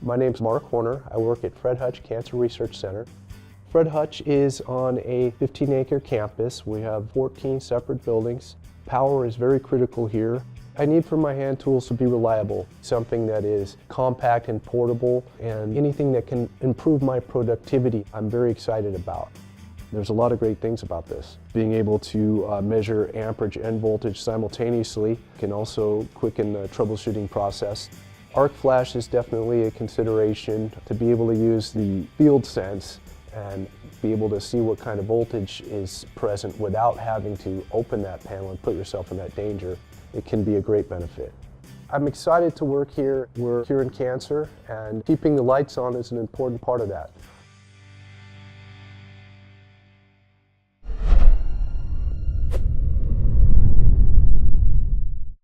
My name's Mark Horner. I work at Fred Hutch Cancer Research Center. Fred Hutch is on a 15-acre campus. We have 14 separate buildings. Power is very critical here. I need for my hand tools to be reliable, something that is compact and portable, and anything that can improve my productivity I'm very excited about. There's a lot of great things about this. Being able to measure amperage and voltage simultaneously can also quicken the troubleshooting process. Arc flash is definitely a consideration to be able to use the FieldSense and be able to see what kind of voltage is present without having to open that panel and put yourself in that danger. It can be a great benefit. I'm excited to work here. We're curing cancer, and keeping the lights on is an important part of that.